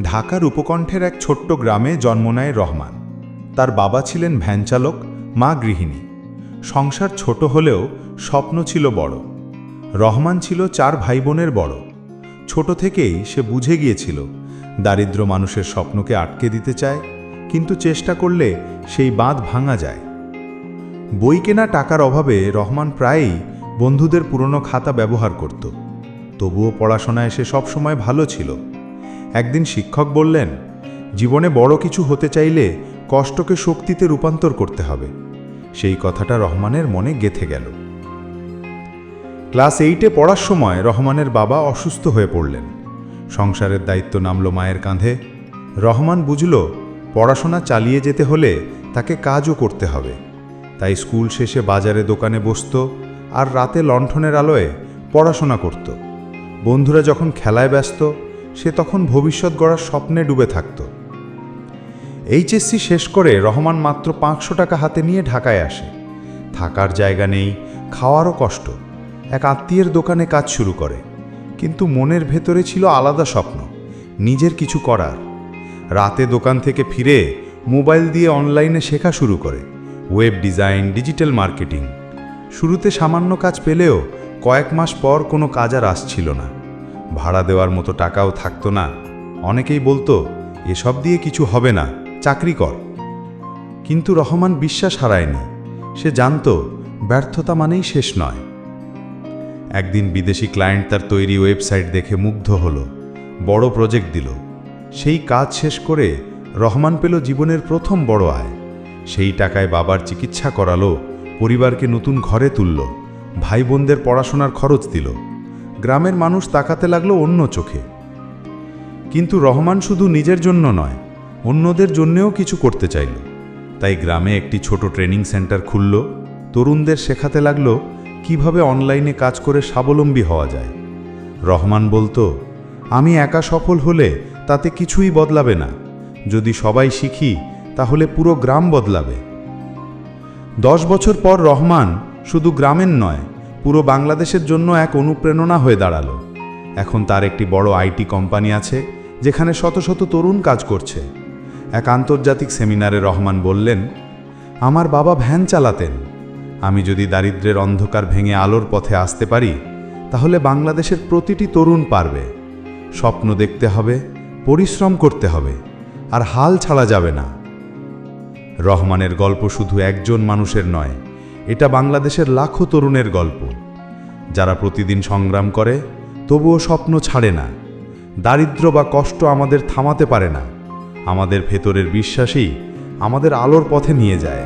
ঢাকার উপকণ্ঠের এক ছোট্ট গ্রামে জন্ম নেয় রহমান। তার বাবা ছিলেন ভ্যানচালক, মা গৃহিণী। সংসার ছোট হলেও স্বপ্ন ছিল বড়। রহমান ছিল 4 ভাই বোনের বড়। ছোট থেকেই সে বুঝে গিয়েছিল দারিদ্র মানুষের স্বপ্নকে আটকে দিতে চায়, কিন্তু চেষ্টা করলে সেই বাঁধ ভাঙা যায়। বই কেনা টাকার অভাবে রহমান প্রায়ই বন্ধুদের পুরনো খাতা ব্যবহার করত। তবুও পড়াশোনায় সে সবসময় ভালো ছিল। একদিন শিক্ষক বললেন, জীবনে বড় কিছু হতে চাইলে কষ্টকে শক্তিতে রূপান্তর করতে হবে। সেই কথাটা রহমানের মনে গেঁথে গেল। ক্লাস 8-এ পড়ার সময় রহমানের বাবা অসুস্থ হয়ে পড়লেন। সংসারের দায়িত্ব নামল মায়ের কাঁধে। রহমান বুঝল পড়াশোনা চালিয়ে যেতে হলে তাকে কাজও করতে হবে। তাই স্কুল শেষে বাজারে দোকানে বসত আর রাতে লণ্ঠনের আলোয় পড়াশোনা করত। বন্ধুরা যখন খেলায় ব্যস্ত, সে তখন ভবিষ্যৎ গড়ার স্বপ্নে ডুবে থাকত। এইচএসসি শেষ করে রহমান মাত্র 500 টাকা হাতে নিয়ে ঢাকায় আসে। থাকার জায়গা নেই, খাওয়ারও কষ্ট। এক আত্মীয়ের দোকানে কাজ শুরু করে, কিন্তু মনের ভেতরে ছিল আলাদা স্বপ্ন, নিজের কিছু করার। রাতে দোকান থেকে ফিরে মোবাইল দিয়ে অনলাইনে শেখা শুরু করে, ওয়েব ডিজাইন, ডিজিটাল মার্কেটিং। শুরুতে সামান্য কাজ পেলেও কয়েক মাস পর কোনো কাজ আর আসছিল না। ভাড়া দেওয়ার মতো টাকাও থাকতো না। অনেকেই বলতো, এসব দিয়ে কিছু হবে না, চাকরি কর। কিন্তু রহমান বিশ্বাস হারায়নি। সে জানত ব্যর্থতা মানেই শেষ নয়। একদিন বিদেশি ক্লায়েন্ট তার তৈরি ওয়েবসাইট দেখে মুগ্ধ হলো, বড় প্রজেক্ট দিল। সেই কাজ শেষ করে রহমান পেল জীবনের প্রথম বড় আয়। সেই টাকায় বাবার চিকিৎসা করালো, পরিবারকে নতুন ঘরে তুলল, ভাই বোনদের পড়াশোনার খরচ দিল। গ্রামের মানুষ তাকাতে লাগলো অন্য চোখে। কিন্তু রহমান শুধু নিজের জন্য নয়, অন্যদের জন্যেও কিছু করতে চাইল। তাই গ্রামে একটি ছোট ট্রেনিং সেন্টার খুলল। তরুণদের শেখাতে লাগলো কিভাবে অনলাইনে কাজ করে স্বাবলম্বী হওয়া যায়। রহমান বলতো, আমি একা সফল হলে তাতে কিছুই বদলাবে না। যদি সবাই শিখি তাহলে পুরো গ্রাম বদলাবে। 10 বছর পর রহমান শুধু গ্রামের নয়, পুরো বাংলাদেশের জন্য এক অনুপ্রেরণা হয়ে দাঁড়ালো। এখন তার একটি বড় আইটি কোম্পানি আছে, যেখানে শত শত তরুণ কাজ করছে। এক আন্তর্জাতিক সেমিনারে রহমান বললেন, আমার বাবা ভ্যান চালাতেন। আমি যদি দারিদ্র্যের অন্ধকার ভেঙে আলোর পথে আসতে পারি, তাহলে বাংলাদেশের প্রতিটি তরুণ পারবে। স্বপ্ন দেখতে হবে, পরিশ্রম করতে হবে, আর হাল ছাড়া যাবে না। রহমানের গল্প শুধু একজন মানুষের নয়, এটা বাংলাদেশের লাখো তরুণের গল্প, যারা প্রতিদিন সংগ্রাম করে তবুও স্বপ্ন ছাড়ে না। দারিদ্র্য বা কষ্ট আমাদের থামাতে পারে না। আমাদের ভেতরের বিশ্বাসই আমাদের আলোর পথে নিয়ে যায়।